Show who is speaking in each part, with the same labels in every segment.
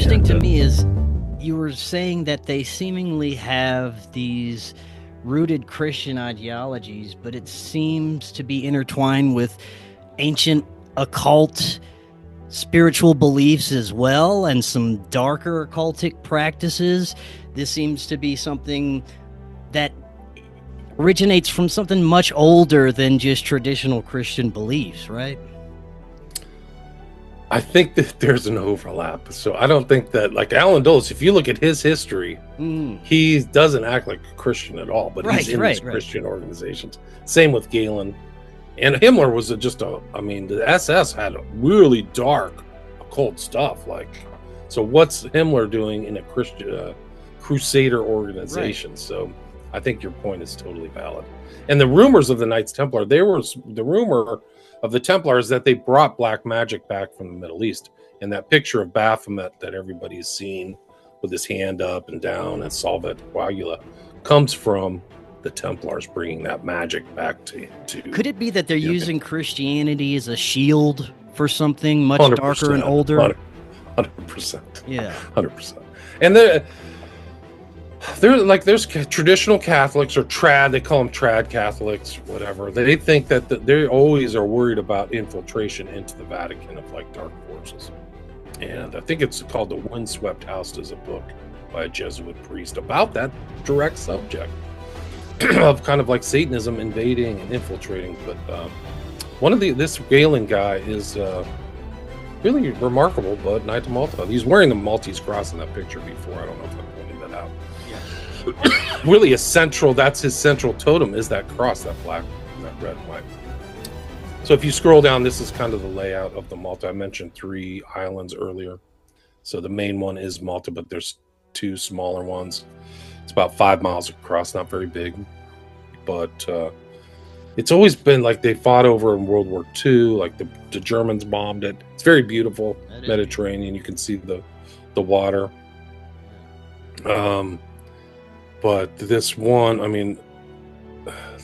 Speaker 1: interesting to me is you were saying that they seemingly have these rooted Christian ideologies, but it seems to be intertwined with ancient occult spiritual beliefs as well, and some darker occultic practices. This seems to be something that originates from something much older than just traditional Christian beliefs, right?
Speaker 2: I think that there's an overlap. So I don't think that, like Alan Dulles, if you look at his history, he doesn't act like a Christian at all, but he's in these Christian organizations. Same with Galen. And Himmler was the SS had a really dark occult stuff. So what's Himmler doing in a Christian crusader organization? Right. So I think your point is totally valid. And the rumors of the Knights Templar, the rumor of the Templars that they brought black magic back from the Middle East. And that picture of Baphomet that everybody's seen with his hand up and down and Salvet Coagula comes from the Templars bringing that magic back to Could
Speaker 1: it be that they're using Christianity as a shield for something much darker and older?
Speaker 2: 100%.
Speaker 1: Yeah.
Speaker 2: 100%. And there's traditional Catholics or trad, they call them trad Catholics, whatever. They think that they always are worried about infiltration into the Vatican of dark forces. And I think it's called The Windswept House. There's a book by a Jesuit priest about that direct subject of kind of like Satanism invading and infiltrating. But this Galen guy is really remarkable, but Knight of Malta. He's wearing the Maltese cross in that picture before. I don't know if I'm pointing that out. Really that's his central totem, is that cross, that black, that red and white. So if you scroll down, this is kind of the layout of the Malta. I mentioned 3 islands earlier. So the main one is Malta, but there's 2 smaller ones. It's about 5 miles across, not very big. But it's always been they fought over in World War II, the Germans bombed it. It's very beautiful, Mediterranean. You can see the water. But this one,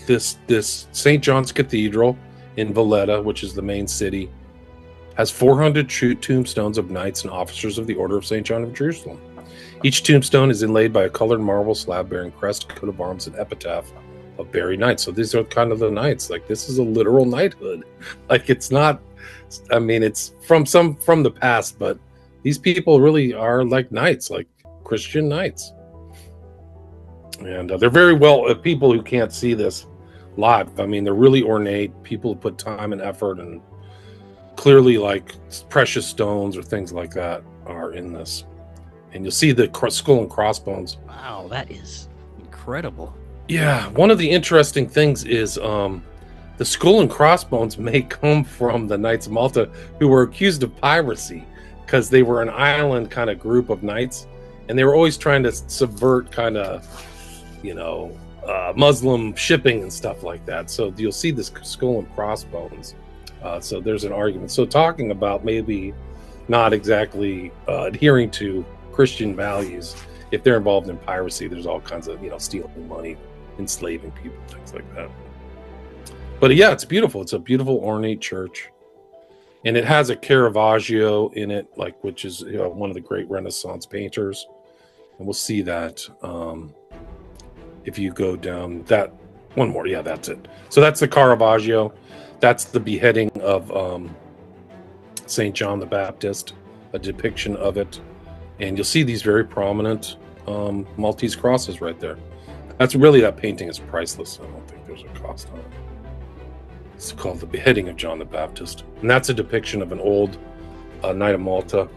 Speaker 2: this St. John's Cathedral in Valletta, which is the main city, has 400 tombstones of knights and officers of the Order of St. John of Jerusalem. Each tombstone is inlaid by a colored marble slab bearing crest, coat of arms, and epitaph of buried knights. So these are kind of the knights. This is a literal knighthood. It's not, it's from the past, but these people really are like knights, like Christian knights. And they're very well, people who can't see this live, they're really ornate. People who put time and effort, and clearly precious stones or things like that are in this. And you'll see the skull and crossbones.
Speaker 1: Wow, that is incredible.
Speaker 2: Yeah, one of the interesting things is the skull and crossbones may come from the Knights of Malta, who were accused of piracy because they were an island kind of group of knights, and they were always trying to subvert kind of Muslim shipping and stuff like that. So you'll see this skull and crossbones. So there's an argument. So talking about maybe not exactly adhering to Christian values, if they're involved in piracy, there's all kinds of stealing money, enslaving people, things like that. But yeah, it's beautiful. It's a beautiful ornate church, and it has a Caravaggio in it, which is one of the great Renaissance painters, and we'll see that. If you go down that one more, yeah, that's it. So that's the Caravaggio. That's the beheading of St. John the Baptist, a depiction of it. And you'll see these very prominent Maltese crosses right there. That painting is priceless. I don't think there's a cost on it. It's called The Beheading of John the Baptist. And that's a depiction of an old Knight of Malta